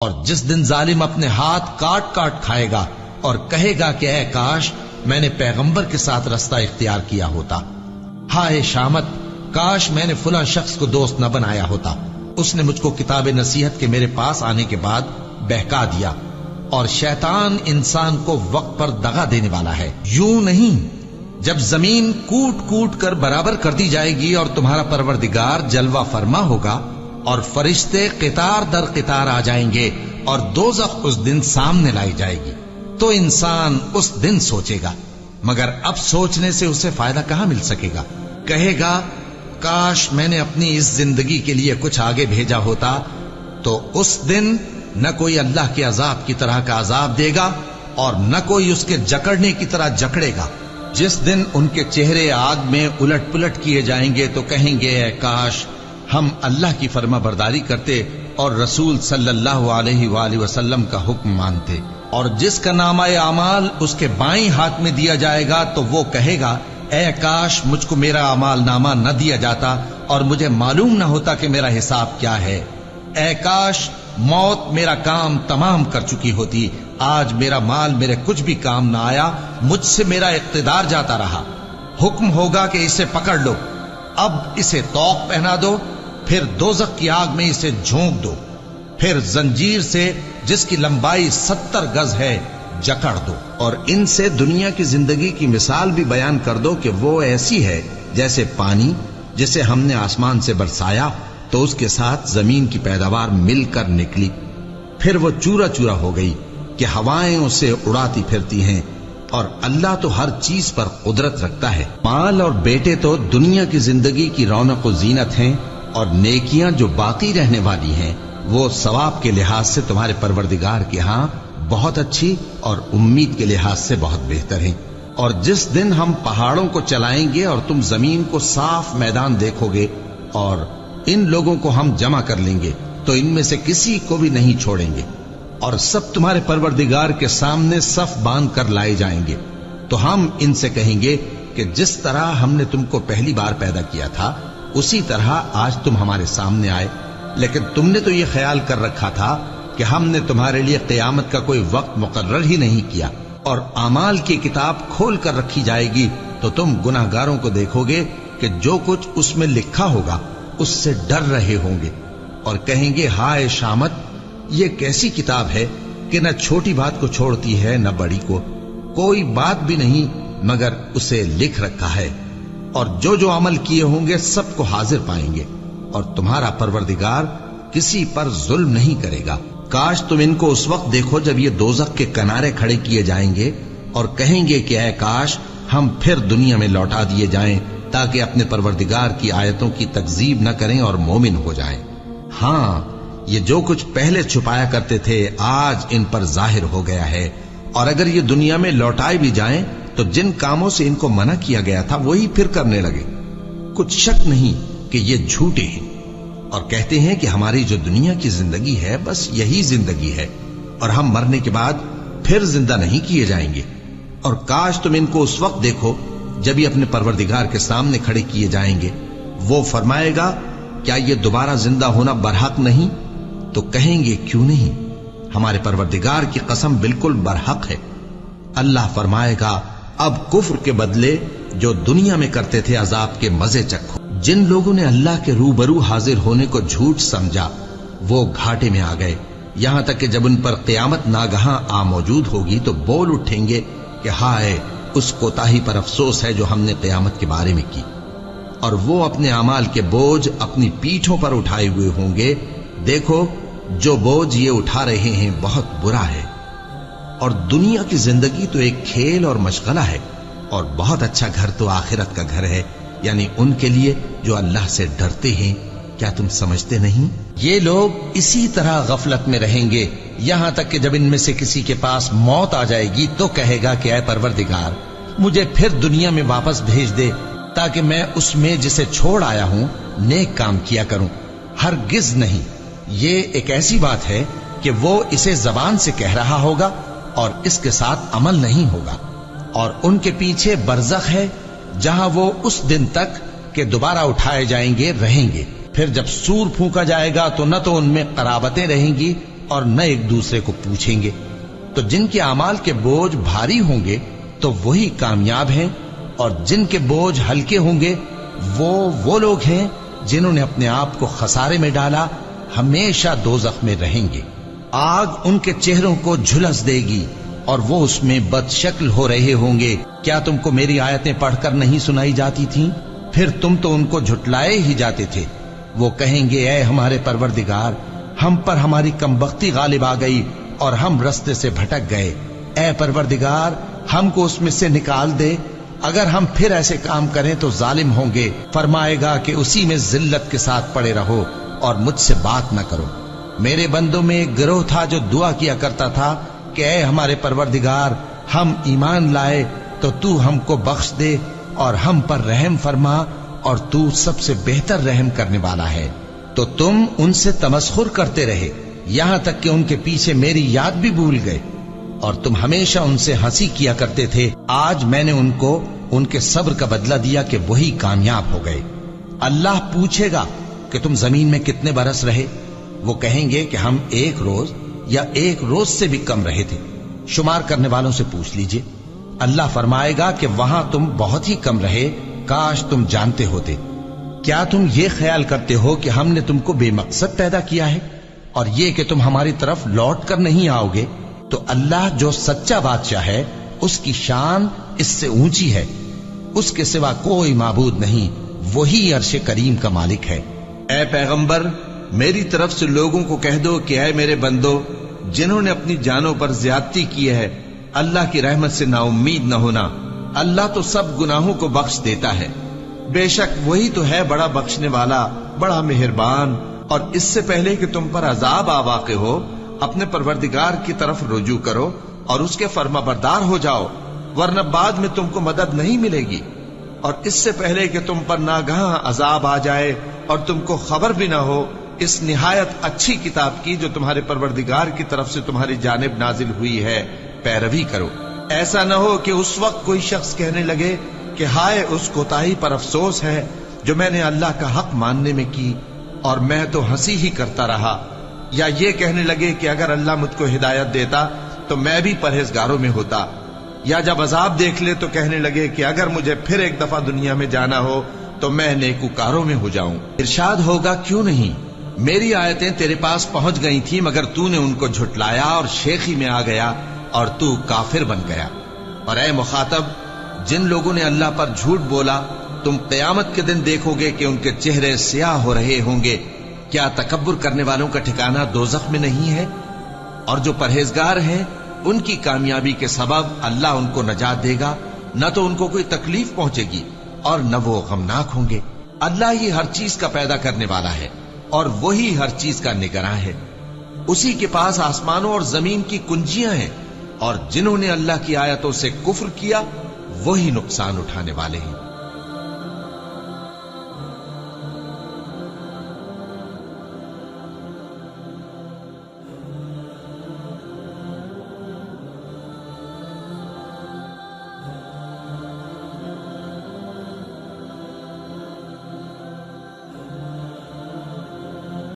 اور جس دن ظالم اپنے ہاتھ کاٹ کاٹ کھائے گا اور کہے گا کہ اے کاش میں نے پیغمبر کے ساتھ رستہ اختیار کیا ہوتا، ہائے شامت کاش میں نے فلاں شخص کو دوست نہ بنایا ہوتا، اس نے مجھ کو کتاب نصیحت کے میرے پاس آنے کے بعد بہکا دیا۔ اور شیطان انسان کو وقت پر دغا دینے والا ہے۔ یوں نہیں، جب زمین کوٹ کوٹ کر برابر کر دی جائے گی اور تمہارا پروردگار جلوہ فرما ہوگا اور فرشتے قطار در قطار آ جائیں گے اور دوزخ اس دن سامنے لائی جائے گی، تو انسان اس دن سوچے گا، مگر اب سوچنے سے اسے فائدہ کہاں مل سکے گا؟ کہے گا کاش میں نے اپنی اس زندگی کے لیے کچھ آگے بھیجا ہوتا، تو اس دن نہ کوئی اللہ کے عذاب کی طرح کا عذاب دے گا اور نہ کوئی اس کے جکڑنے کی طرح جکڑے گا۔ جس دن ان کے چہرے آگ میں الٹ پلٹ کیے جائیں گے تو کہیں گے اے کاش ہم اللہ کی فرما برداری کرتے اور رسول صلی اللہ علیہ وآلہ وسلم کا حکم مانتے۔ اور جس کا نامہ اعمال اس کے بائیں ہاتھ میں دیا جائے گا تو وہ کہے گا اے کاش مجھ کو میرا اعمال نامہ نہ دیا جاتا اور مجھے معلوم نہ ہوتا کہ میرا حساب کیا ہے۔ اے کاش موت میرا کام تمام کر چکی ہوتی، آج میرا مال میرے کچھ بھی کام نہ آیا، مجھ سے میرا اقتدار جاتا رہا۔ حکم ہوگا کہ اسے پکڑ لو، اب اسے طوق پہنا دو، پھر دوزخ کی آگ میں اسے جھونک دو، پھر زنجیر سے جس کی لمبائی 70 گز ہے جکڑ دو۔ اور ان سے دنیا کی زندگی کی مثال بھی بیان کر دو کہ وہ ایسی ہے جیسے پانی جسے ہم نے آسمان سے برسایا تو اس کے ساتھ زمین کی پیداوار مل کر نکلی، پھر وہ چورا چورا ہو گئی کہ ہوائیں اسے اڑاتی پھرتی ہیں، اور اللہ تو ہر چیز پر قدرت رکھتا ہے۔ مال اور بیٹے تو دنیا کی زندگی کی رونق و زینت ہیں، اور نیکیاں جو باقی رہنے والی ہیں وہ ثواب کے لحاظ سے تمہارے پروردگار کے ہاں بہت اچھی اور امید کے لحاظ سے بہت بہتر ہیں۔ اور جس دن ہم پہاڑوں کو چلائیں گے اور تم زمین کو صاف میدان دیکھو گے اور ان لوگوں کو ہم جمع کر لیں گے تو ان میں سے کسی کو بھی نہیں چھوڑیں گے، اور سب تمہارے پروردگار کے سامنے صف باندھ کر لائے جائیں گے، تو ہم ان سے کہیں گے کہ جس طرح ہم نے تم کو پہلی بار پیدا کیا تھا اسی طرح آج تم ہمارے سامنے آئے، لیکن تم نے تو یہ خیال کر رکھا تھا کہ ہم نے تمہارے لیے قیامت کا کوئی وقت مقرر ہی نہیں کیا، اور اعمال کی کتاب کھول کر رکھی جائے گی تو تم گناہگاروں کو دیکھو گے کہ جو کچھ اس میں لکھا ہوگا اس سے ڈر رہے ہوں گے، اور کہیں گے ہائے شامت یہ کیسی کتاب ہے کہ نہ چھوٹی بات کو چھوڑتی ہے نہ بڑی کو، کوئی بات بھی نہیں مگر اسے لکھ رکھا ہے، اور جو جو عمل کیے ہوں گے سب کو حاضر پائیں گے، اور تمہارا پروردگار کسی پر ظلم نہیں کرے گا۔ کاش تم ان کو اس وقت دیکھو جب یہ دوزخ کے کنارے کھڑے کیے جائیں گے اور کہیں گے کہ اے کاش ہم پھر دنیا میں لوٹا دیے جائیں تاکہ اپنے پروردگار کی آیتوں کی تکذیب نہ کریں اور مومن ہو جائیں۔ ہاں یہ جو کچھ پہلے چھپایا کرتے تھے آج ان پر ظاہر ہو گیا ہے، اور اگر یہ دنیا میں لوٹائے بھی جائیں تو جن کاموں سے ان کو منع کیا گیا تھا وہی پھر کرنے لگے۔ کچھ شک نہیں کہ یہ جھوٹے ہیں، اور کہتے ہیں کہ ہماری جو دنیا کی زندگی ہے بس یہی زندگی ہے، اور ہم مرنے کے بعد پھر زندہ نہیں کیے جائیں گے۔ اور کاش تم ان کو اس وقت دیکھو جب یہ اپنے پروردگار کے سامنے کھڑے کیے جائیں گے، وہ فرمائے گا کیا یہ دوبارہ زندہ ہونا برحق نہیں؟ تو کہیں گے کیوں نہیں، ہمارے پروردگار کی قسم بالکل برحق ہے۔ اللہ فرمائے گا اب کفر کے بدلے جو دنیا میں کرتے تھے عذاب کے مزے چکھو۔ جن لوگوں نے اللہ کے روبرو حاضر ہونے کو جھوٹ سمجھا وہ گھاٹے میں آ گئے، یہاں تک کہ جب ان پر قیامت ناگہاں آ موجود ہوگی تو بول اٹھیں گے کہ ہائے اس کوتاہی پر افسوس ہے جو ہم نے قیامت کے بارے میں کی، اور وہ اپنے اعمال کے بوجھ اپنی پیٹھوں پر اٹھائے ہوئے ہوں گے، دیکھو جو بوجھ یہ اٹھا رہے ہیں بہت برا ہے۔ اور دنیا کی زندگی تو ایک کھیل اور مشغلہ ہے، اور بہت اچھا گھر تو آخرت کا گھر ہے، یعنی ان کے لیے جو اللہ سے ڈرتے ہیں۔ کیا تم سمجھتے نہیں؟ یہ لوگ اسی طرح غفلت میں رہیں گے یہاں تک کہ جب ان میں سے کسی کے پاس موت آ جائے گی تو کہے گا کہ اے پروردگار مجھے پھر دنیا میں واپس بھیج دے تاکہ میں اس میں جسے چھوڑ آیا ہوں نیک کام کیا کروں۔ ہرگز نہیں، یہ ایک ایسی بات ہے کہ وہ اسے زبان سے کہہ رہا ہوگا اور اس کے ساتھ عمل نہیں ہوگا، اور ان کے پیچھے برزخ ہے جہاں وہ اس دن تک کہ دوبارہ اٹھائے جائیں گے رہیں گے۔ پھر جب سور پھونکا جائے گا تو نہ تو ان میں قرابتیں رہیں گی اور نہ ایک دوسرے کو پوچھیں گے۔ تو جن کے اعمال کے بوجھ بھاری ہوں گے تو وہی کامیاب ہیں، اور جن کے بوجھ ہلکے ہوں گے وہ لوگ ہیں جنہوں نے اپنے آپ کو خسارے میں ڈالا، ہمیشہ دوزخ میں رہیں گے۔ آگ ان کے چہروں کو جھلس دے گی اور وہ اس میں بد شکل ہو رہے ہوں گے۔ کیا تم کو میری آیتیں پڑھ کر نہیں سنائی جاتی تھیں؟ پھر تم تو ان کو جھٹلائے ہی جاتے تھے۔ وہ کہیں گے اے ہمارے پروردگار، ہم پر ہماری کمبختی غالب آ گئی اور ہم رستے سے بھٹک گئے۔ اے پروردگار، ہم کو اس میں سے نکال دے، اگر ہم پھر ایسے کام کریں تو ظالم ہوں گے۔ فرمائے گا کہ اسی میں ذلت کے ساتھ پڑے رہو اور مجھ سے بات نہ کرو۔ میرے بندوں میں ایک گروہ تھا جو دعا کیا کرتا تھا کہ اے ہمارے پروردگار، ہم ایمان لائے تو تو ہم کو بخش دے اور ہم پر رحم فرما، اور تو سب سے بہتر رحم کرنے والا ہے۔ تو تم ان سے تمسخر کرتے رہے، یہاں تک کہ ان کے پیچھے میری یاد بھی بھول گئے، اور تم ہمیشہ ان سے ہنسی کیا کرتے تھے۔ آج میں نے ان کو ان کے صبر کا بدلہ دیا کہ وہی کامیاب ہو گئے۔ اللہ پوچھے گا کہ تم زمین میں کتنے برس رہے؟ وہ کہیں گے کہ ہم 1 روز یا 1 روز سے بھی کم رہے تھے۔ شمار کرنے والوں سے پوچھ لیجئے۔ اللہ فرمائے گا کہ وہاں تم بہت ہی کم رہے، کاش تم جانتے ہوتے۔ کیا تم یہ خیال کرتے ہو کہ ہم نے تم کو بے مقصد پیدا کیا ہے، اور یہ کہ تم ہماری طرف لوٹ کر نہیں آؤ گے؟ تو اللہ جو سچا بادشاہ ہے، اس کی شان اس سے اونچی ہے، اس کے سوا کوئی معبود نہیں، وہی عرش کریم کا مالک ہے۔ اے پیغمبر، میری طرف سے لوگوں کو کہہ دو کہ اے میرے بندو، جنہوں نے اپنی جانوں پر زیادتی کی ہے، اللہ کی رحمت سے نا امید نہ ہونا۔ اللہ تو سب گناہوں کو بخش دیتا ہے، بے شک وہی تو ہے بڑا بخشنے والا، بڑا مہربان۔ اور اس سے پہلے کہ تم پر عذاب آ واقع ہو، اپنے پروردگار کی طرف رجوع کرو اور اس کے فرما بردار ہو جاؤ، ورنہ بعد میں تم کو مدد نہیں ملے گی۔ اور اس سے پہلے کہ تم پر ناگہاں عذاب آ جائے اور تم کو خبر بھی نہ ہو، اس نہایت اچھی کتاب کی جو تمہارے پروردگار کی طرف سے تمہاری جانب نازل ہوئی ہے پیروی کرو۔ ایسا نہ ہو کہ اس وقت کوئی شخص کہنے لگے کہ ہائے اس کوتاہی پر افسوس ہے جو میں نے اللہ کا حق ماننے میں کی، اور میں تو ہنسی ہی کرتا رہا، یا یہ کہنے لگے کہ اگر اللہ مجھ کو ہدایت دیتا تو میں بھی پرہیزگاروں میں ہوتا، یا جب عذاب دیکھ لے تو کہنے لگے کہ اگر مجھے پھر ایک دفعہ دنیا میں جانا ہو تو میں نیکوکاروں میں ہو جاؤں۔ ارشاد ہوگا کیوں نہیں، میری آیتیں تیرے پاس پہنچ گئی تھی مگر تو نے ان کو جھٹلایا اور شیخی میں آ گیا اور تو کافر بن گیا۔ اور اے مخاطب، جن لوگوں نے اللہ پر جھوٹ بولا، تم قیامت کے دن دیکھو گے کہ ان کے چہرے سیاہ ہو رہے ہوں گے۔ کیا تکبر کرنے والوں کا ٹھکانہ دوزخ میں نہیں ہے؟ اور جو پرہیزگار ہیں ان کی کامیابی کے سبب اللہ ان کو نجات دے گا، نہ تو ان کو کوئی تکلیف پہنچے گی اور نہ وہ غمناک ہوں گے۔ اللہ ہی ہر چیز کا پیدا کرنے والا ہے اور وہی ہر چیز کا نگراں ہے۔ اسی کے پاس آسمانوں اور زمین کی کنجیاں ہیں، اور جنہوں نے اللہ کی آیتوں سے کفر کیا وہی نقصان اٹھانے والے ہیں۔